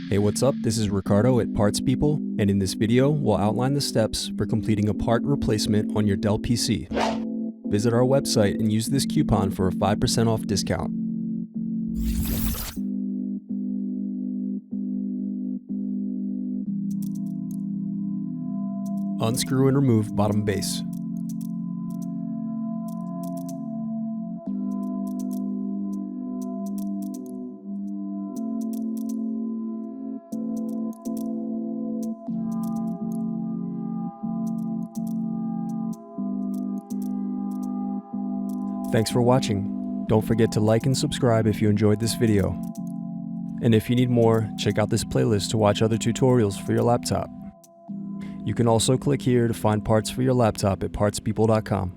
Hey, what's up? This is Ricardo at Parts People, and in this video, we'll outline the steps for completing a part replacement on your Dell PC. Visit our website and use this coupon for a 5% off discount. Unscrew and remove bottom base. Thanks for watching. Don't forget to like and subscribe if you enjoyed this video. And if you need more, check out this playlist to watch other tutorials for your laptop. You can also click here to find parts for your laptop at partspeople.com.